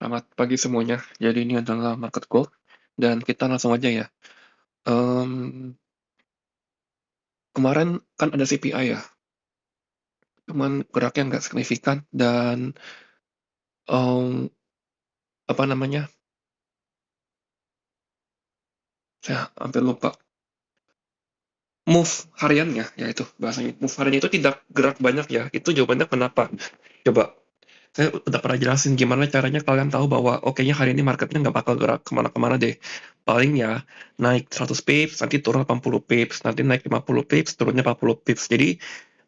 Selamat pagi semuanya. Jadi ini adalah market gold dan kita langsung aja ya. Mmm, Kemarin kan ada CPI ya, cuman geraknya nggak signifikan dan, mmm, apa namanya, saya hampir lupa, move hariannya, ya itu bahasanya, move hariannya itu tidak gerak banyak ya, itu jawabannya kenapa? Coba, saya udah pernah jelasin gimana caranya kalian tahu bahwa, "Oh kayaknya hari ini marketnya nggak bakal gerak kemana-kemana deh." Paling ya naik 100 pips, nanti turun 80 pips, nanti naik 50 pips, turunnya 40 pips. Jadi,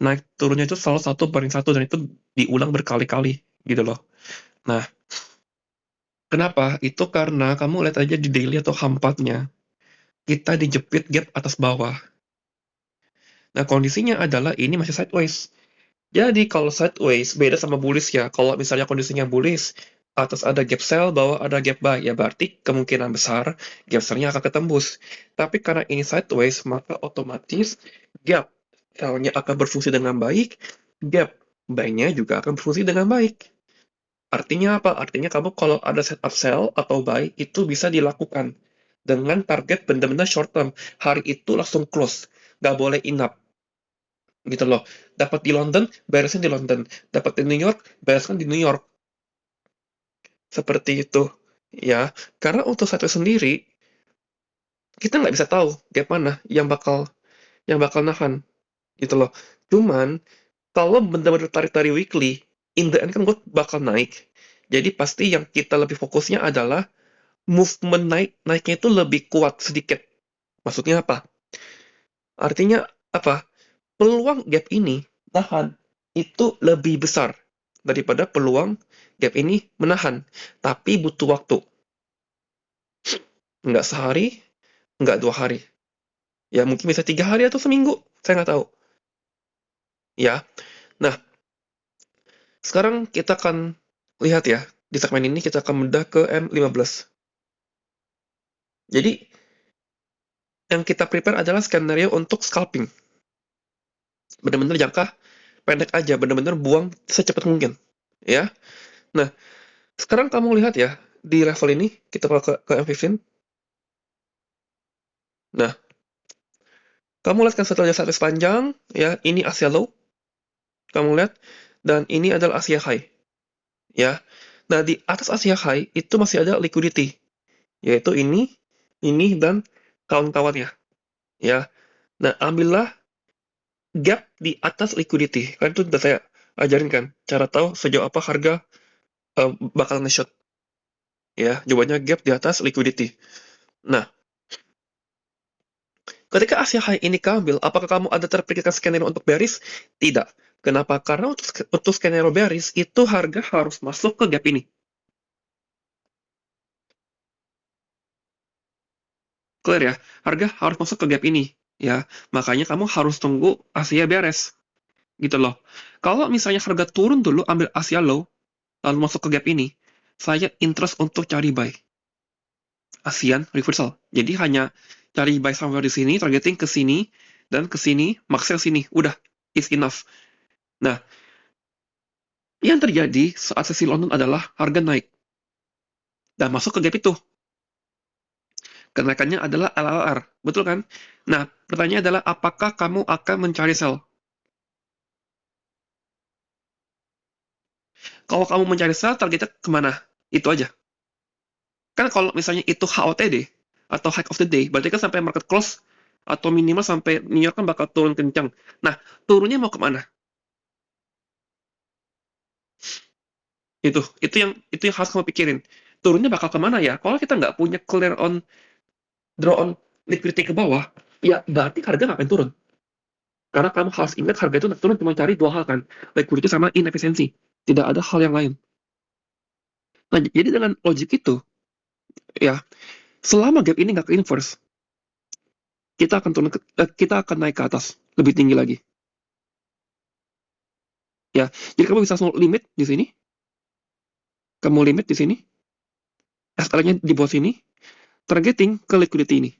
naik turunnya itu selalu satu banding satu dan itu diulang berkali-kali, gitu loh. Nah, kenapa? Itu karena kamu lihat aja di daily atau H4-nya, kita dijepit gap atas bawah. Nah, kondisinya adalah ini masih sideways. Jadi kalau sideways beda sama bullish ya. Kalau misalnya kondisinya bullish, atas ada gap sell, bawah ada gap buy, ya berarti kemungkinan besar gap sell-nya akan ketembus. Tapi karena ini sideways, maka otomatis gap sell-nya akan berfungsi dengan baik, gap buy-nya juga akan berfungsi dengan baik. Artinya apa? Artinya kamu kalau ada setup sell atau buy, itu bisa dilakukan dengan target benar-benar short term. Hari itu langsung close, nggak boleh inap gitu loh. Dapat di London, beresin di London. Dapat di New York, bereskan di New York. Seperti itu. Ya, karena untuk satu sendiri, kita nggak bisa tahu gap mana yang bakal nahan gitu loh. Cuman kalau benar-benar tarik dari weekly, in the end kan gue bakal naik. Jadi pasti yang kita lebih fokusnya adalah movement naiknya itu lebih kuat sedikit. Maksudnya apa? Artinya apa? Peluang gap ini nahan itu lebih besar daripada peluang gap ini menahan, tapi butuh waktu. Nggak sehari, nggak 2 hari. Ya mungkin bisa 3 hari atau seminggu, saya nggak tahu. Ya, nah sekarang kita akan lihat ya, di segmen ini kita akan bedah ke M15. Jadi, yang kita prepare adalah skenario untuk scalping. Benar-benar jangka pendek aja, benar-benar buang secepat mungkin. Ya, nah sekarang kamu lihat ya, di level ini, kita ke M15. Nah, kamu lihat kan setelah jasa panjang, ya, ini Asia Low, kamu lihat, dan ini adalah Asia High, ya. Nah, di atas Asia High itu masih ada liquidity, yaitu ini, dan kawan-kawannya, ya. Nah, ambillah gap di atas liquidity. Kan itu udah saya ajarin kan, cara tahu sejauh apa harga bakal nge-shot, ya. Jawabannya gap di atas liquidity. Nah, ketika Asia High ini keambil, apakah kamu ada terpikirkan skenario untuk bearish? Tidak. Kenapa? Karena untuk skenario bearish, itu harga harus masuk ke gap ini. Clear ya? Harga harus masuk ke gap ini. Ya, makanya kamu harus tunggu Asia beres. Gitu loh. Kalau misalnya harga turun dulu, ambil Asia low, lalu masuk ke gap ini, saya interest untuk cari buy. ASEAN reversal. Jadi hanya cari buy somewhere di sini, targeting ke sini, dan ke sini, max sell sini. Udah, is enough. Nah, yang terjadi saat sesi London adalah harga naik dan masuk ke gap itu. Kenaikannya adalah LLR, betul kan? Nah, pertanyaannya adalah apakah kamu akan mencari sell? Kalau kamu mencari sell, targetnya kemana? Itu aja. Kan kalau misalnya itu HOTD, atau high of the day, berarti kan sampai market close, atau minimal sampai New York kan bakal turun kencang. Nah, turunnya mau kemana? Itu yang harus kamu pikirin. Turunnya bakal kemana ya? Kalau kita nggak punya clear on draw on liquidity ke bawah, ya berarti harga nggak akan turun. Karena kamu harus ingat harga itu turun cuma cari dua hal kan, liquidity sama inefisiensi. Tidak ada hal yang lain. Nah, jadi dengan logik itu, ya, selama gap ini nggak ke inverse, kita akan naik ke atas, lebih tinggi lagi. Ya, jadi kamu bisa langsung limit di sini, kamu limit di sini, SL-nya di bawah sini, targeting ke liquidity ini.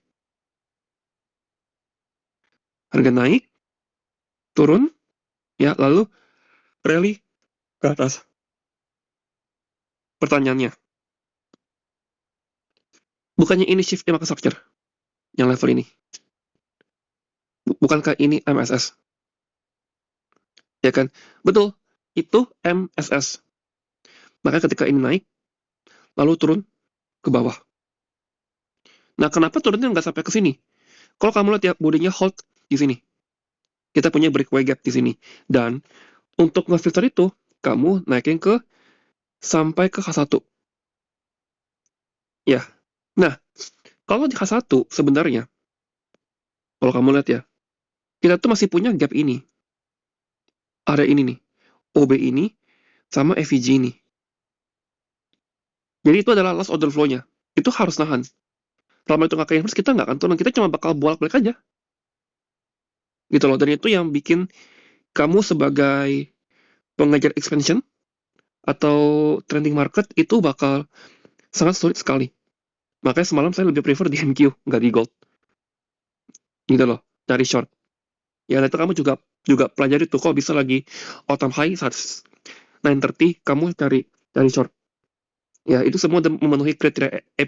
Harga naik, turun, ya, lalu rally ke atas. Pertanyaannya, Bukannya ini shift market structure yang level ini? Bukankah ini MSS? Ya kan? Betul, itu MSS. Maka ketika ini naik, lalu turun ke bawah. Nah, kenapa turunnya nggak sampai ke sini? Kalau kamu lihat ya, bodinya hold di sini. Kita punya breakaway gap di sini. Dan untuk nge-filter itu, kamu naikin ke sampai ke H1. Ya. Nah, kalau di H1 sebenarnya, kalau kamu lihat ya, kita tuh masih punya gap ini. Ada ini nih, OB ini, sama FVG ini. Jadi itu adalah last order flow-nya. Itu harus nahan. Selama itu nggak ke inverse, kita nggak akan turun. Kita cuma bakal bolak-balik aja. Gitu loh. Dan itu yang bikin kamu sebagai pengejar expansion atau trending market itu bakal sangat sulit sekali. Makanya semalam saya lebih prefer di NQ, nggak di gold. Gitu loh, dari short. Ya, itu kamu juga juga pelajari tuh, kok bisa lagi all time high saat 930, kamu cari short. Ya, itu semua udah memenuhi kriteria A+.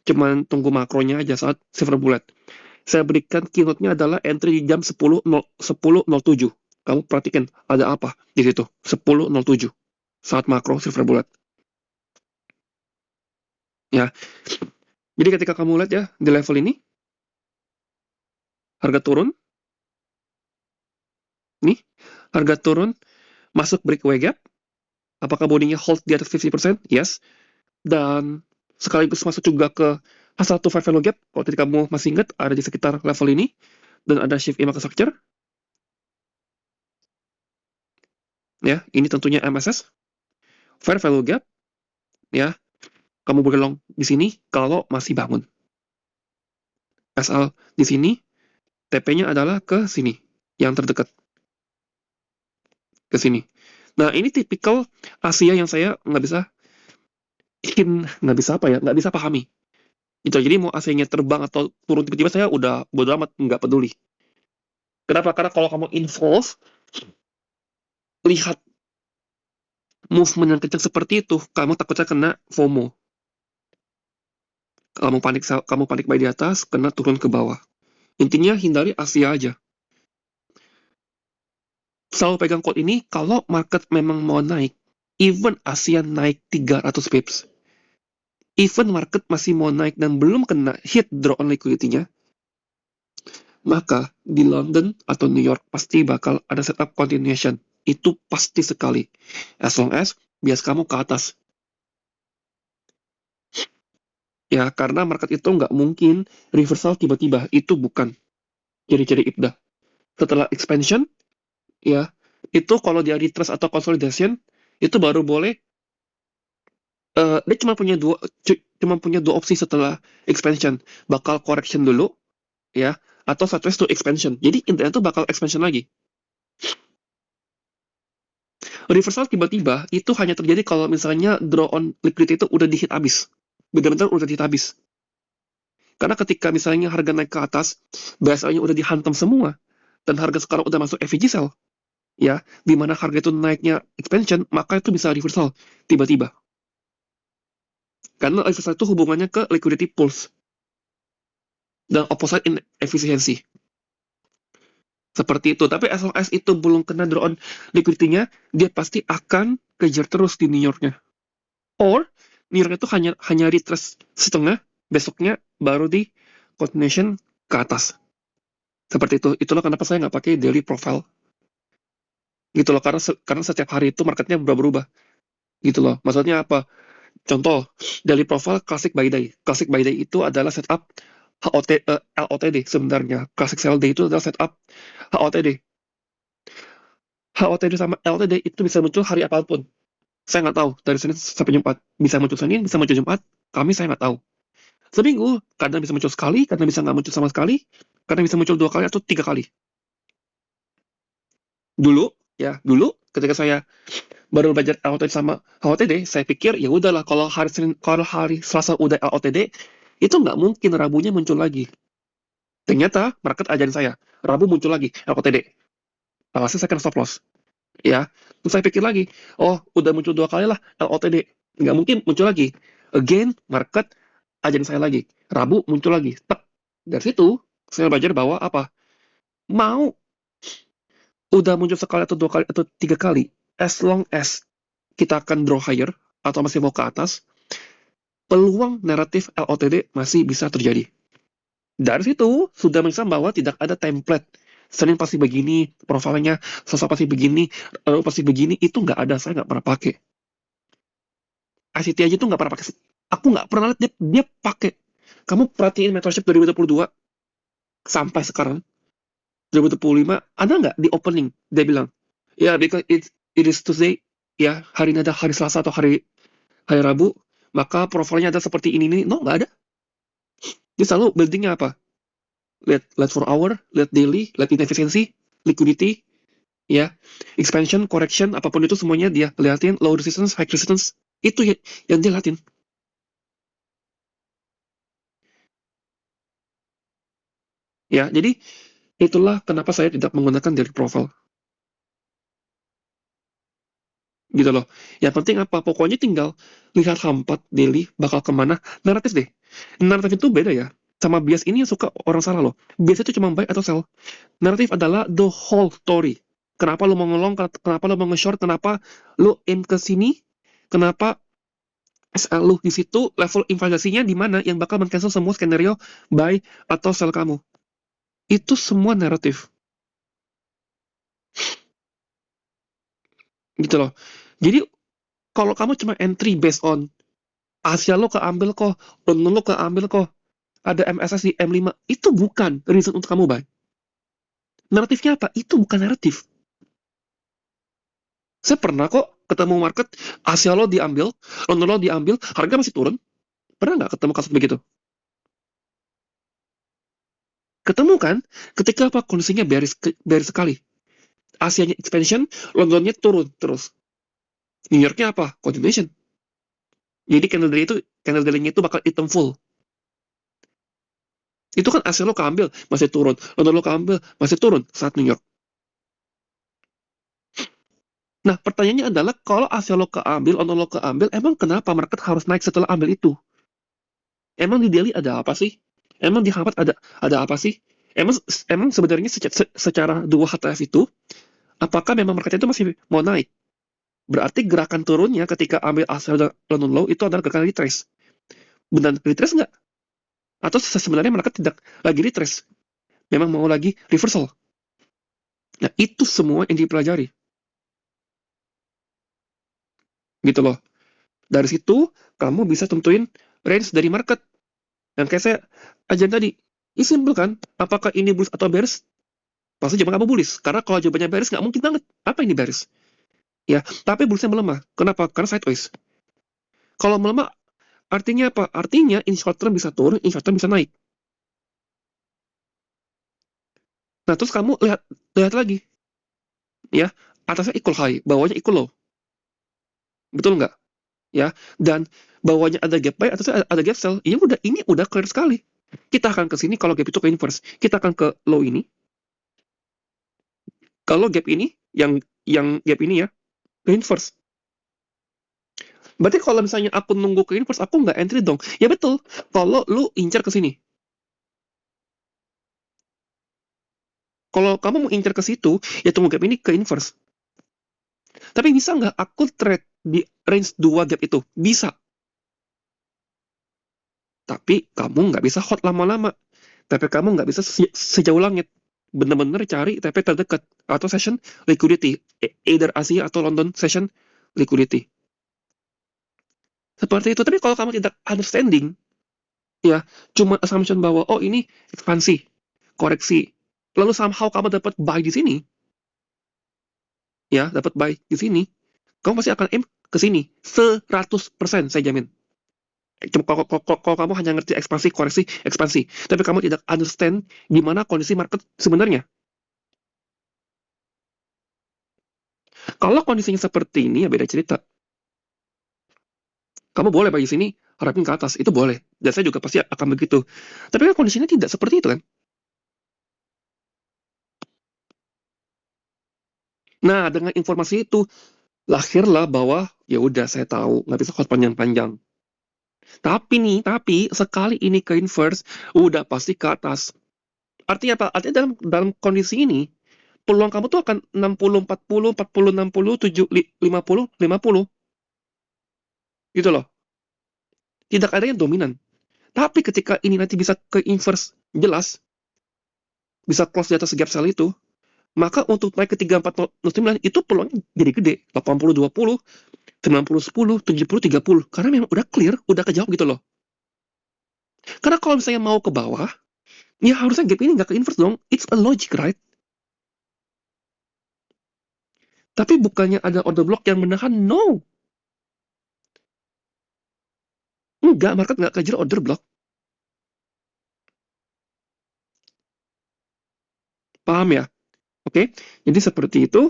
Cuman tunggu makronya aja saat silver bullet. Saya berikan keynote-nya adalah entry di jam 10.07. Kamu perhatikan ada apa di situ. 10.07 saat makro silver bullet. Ya. Jadi ketika kamu lihat ya di level ini harga turun. Nih, harga turun masuk breakaway gap. Apakah bodinya hold di atas 50%? Yes. Dan sekaligus masuk juga ke H1 fair value gap. Kalau tadi kamu masih ingat ada di sekitar level ini dan ada shift in market structure. Ya, ini tentunya MSS. Fair value gap. Ya, kamu boleh long di sini kalau masih bangun. SL di sini, TP-nya adalah ke sini, yang terdekat. Ke sini. Nah, ini tipikal Asia yang saya nggak bisa apa ya, nggak bisa pahami. Itu jadi mau AC-nya terbang atau turun tiba-tiba saya udah bodo amat, nggak peduli. Kenapa? Karena kalau kamu involve, lihat movement yang kencang seperti itu, kamu takutnya kena FOMO. Kamu panik buy di atas, kena turun ke bawah. Intinya hindari Asia aja. Selalu pegang quote ini, kalau market memang mau naik, even Asia naik 300 pips, even market masih mau naik dan belum kena hit draw on liquidity-nya, maka di London atau New York pasti bakal ada setup continuation. Itu pasti sekali. As long as bias kamu ke atas. Ya, karena market itu nggak mungkin reversal tiba-tiba. Itu bukan ciri-ciri IPDA. Setelah expansion, ya, itu kalau dia retrace atau consolidation, itu baru boleh, dia cuma punya dua opsi setelah expansion. Bakal correction dulu, ya, atau sideways to expansion. Jadi intinya itu bakal expansion lagi. Reversal tiba-tiba itu hanya terjadi kalau misalnya draw on liquidity itu udah dihit habis. Benar-benar udah dihit habis. Karena ketika misalnya harga naik ke atas, biasanya udah dihantam semua, dan harga sekarang udah masuk FVG sell, ya, di mana harga itu naiknya expansion, maka itu bisa reversal tiba-tiba. Karena reversal itu hubungannya ke liquidity pulse dan opposite in efficiency. Seperti itu. Tapi as long as itu belum kena draw on liquidity-nya, dia pasti akan kejar terus di New York-nya. Or New York itu hanya retrace setengah, besoknya baru di continuation ke atas. Seperti itu. Itulah kenapa saya nggak pakai daily profile. Gitu loh, karena setiap hari itu marketnya berubah-ubah. Gitu loh. Maksudnya apa? Contoh, daily profile classic buy day. Classic buy day itu adalah setup LOTD sebenarnya. Classic sell day itu adalah setup HOTD. HOTD sama LOTD itu bisa muncul hari apapun. Saya nggak tahu, dari Senin sampai Jumat. Bisa muncul Senin, bisa muncul Jumat, saya nggak tahu. Seminggu, kadang bisa muncul sekali, kadang bisa nggak muncul sama sekali, kadang bisa muncul 2 kali atau 3 kali. Dulu, ketika saya baru belajar LOTD sama HOTD, saya pikir ya udahlah, kalau hari Selasa udah LOTD, itu nggak mungkin Rabunya muncul lagi. Ternyata market ajarin saya, Rabu muncul lagi LOTD. Alhasil saya kena stop loss. Ya, terus saya pikir lagi, oh udah muncul 2 kali lah LOTD, nggak mungkin muncul lagi. Again, market ajarin saya lagi. Rabu muncul lagi. Tek. Dari situ, saya belajar bahwa apa? Mau udah muncul sekali atau 2 kali atau 3 kali, as long as kita akan draw higher atau masih mau ke atas, peluang naratif LOTD masih bisa terjadi. Dari situ, sudah menunjukkan bahwa tidak ada template. Senin pasti begini, profilnya, Selasa pasti begini, lalu pasti begini, itu nggak ada, saya nggak pernah pakai. ICT aja tuh nggak pernah pakai. Aku nggak pernah lihat dia pakai. Kamu perhatiin mentorship 2022 sampai sekarang, 2025, ada nggak di opening, dia bilang, ya, because it is Tuesday, ya, hari ini ada hari Selasa atau hari Rabu, maka profilnya ada seperti ini, no, nggak ada. Dia selalu buildingnya apa? Lihat for hour, lihat daily, lihat inefficiency, liquidity, ya, expansion, correction, apapun itu semuanya dia liatin, low resistance, high resistance, itu yang dia liatin. Ya, jadi itulah kenapa saya tidak menggunakan daily profile. Gitu loh. Yang penting apa? Pokoknya tinggal lihat H4 daily bakal kemana. Naratif deh. Naratif itu beda ya. Sama bias ini yang suka orang salah loh. Bias itu cuma buy atau sell. Naratif adalah the whole story. Kenapa lu mau ngelong, kenapa lu mau nge-short, kenapa lu aim ke sini, kenapa SL lu di situ, level investasinya di mana yang bakal men-cancel semua skenario buy atau sell kamu. Itu semua naratif. Gitu loh. Jadi kalau kamu cuma entry based on Asia lo keambil kok, London lo keambil kok, ada MSS di M5, itu bukan reason untuk kamu buy. Naratifnya apa? Itu bukan naratif. Saya pernah kok ketemu market, Asia lo diambil, London lo diambil, harga masih turun. Pernah nggak ketemu kasus begitu? Ketemu kan? Ketika apa? Kondisinya bearish sekali. Asianya expansion, Londonnya turun terus. New Yorknya apa? Continuation. Jadi candle daily itu bakal hitam full. Itu kan Asia lo keambil, masih turun. London lo keambil, masih turun saat New York. Nah, pertanyaannya adalah, kalau Asia lo keambil, London lo keambil, emang kenapa market harus naik setelah ambil itu? Emang di daily ada apa sih? Emang di Harvard ada apa sih? Emang emang sebenarnya secara dua HTF itu, apakah memang market itu masih mau naik? Berarti gerakan turunnya ketika ambil Asia dan London Low itu adalah gerakan retrace. Benar retrace nggak? Atau sebenarnya market tidak lagi retrace? Memang mau lagi reversal? Nah, itu semua yang dipelajari. Gitu loh. Dari situ, kamu bisa tentuin range dari market. Yang kayak saya ajarin tadi, ini simple kan? Apakah ini bullish atau bearish? Pasti jawaban kamu bullish. Karena kalau jawabannya bearish, nggak mungkin banget. Apa ini bearish? Ya, tapi bullshnya melemah. Kenapa? Karena sideways. Kalau melemah, artinya apa? Artinya in short term bisa turun, in short term bisa naik. Nah, terus kamu lihat lihat lagi, ya, atasnya equal high, bawahnya equal low. Betul nggak? Ya, dan bawahnya ada gap buy, atasnya ada gap sell. Ini udah clear sekali. Kita akan ke sini kalau gap itu ke inverse. Kita akan ke low ini. Kalau gap ini, yang gap ini ya, ke inverse. Berarti kalau misalnya aku nunggu ke inverse, aku nggak entry dong. Ya betul, kalau lu incer ke sini. Kalau kamu mau incer ke situ, ya tunggu gap ini ke inverse. Tapi bisa nggak aku trade di range 2 gap itu? Bisa. Tapi kamu nggak bisa hot lama-lama. Tapi kamu nggak bisa sejauh langit. Bener-bener cari TP terdekat. Atau session liquidity. Either Asia atau London session liquidity. Seperti itu. Tapi kalau kamu tidak understanding, ya, cuma assumption bahwa, oh ini ekspansi, koreksi. Lalu somehow kamu dapat buy di sini, ya, dapat buy di sini, kamu pasti akan aim ke sini. 100% saya jamin. Cuma kalau kamu hanya ngerti ekspansi, koreksi, ekspansi, tapi kamu tidak understand gimana kondisi market sebenarnya. Kalau kondisinya seperti ini, ya beda cerita. Kamu boleh buy di sini, harapin ke atas, itu boleh. Dan saya juga pasti akan begitu. Tapi kan kondisinya tidak seperti itu kan. Nah, dengan informasi itu, lahirlah bahwa, ya udah saya tahu, nggak bisa hot panjang-panjang. Tapi sekali ini ke inverse, udah pasti ke atas. Artinya apa? Artinya dalam kondisi ini, peluang kamu tuh akan 60-40, 40-60, 50-50, gitu loh. Tidak ada yang dominan. Tapi ketika ini nanti bisa ke inverse jelas, bisa close di atas gap sell itu, maka untuk naik ke 3409 itu peluangnya jadi gede. 80-20, 90-10, 70-30. Karena memang udah clear, udah kejawab gitu loh. Karena kalau misalnya mau ke bawah, ya harusnya gap ini nggak ke inverse dong. It's a logic, right? Tapi bukannya ada order block yang menahan, no. Enggak, market nggak kejar order block. Paham ya? Oke, jadi seperti itu.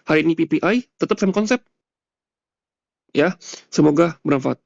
Hari ini PPI tetap sama konsep. Ya, semoga bermanfaat.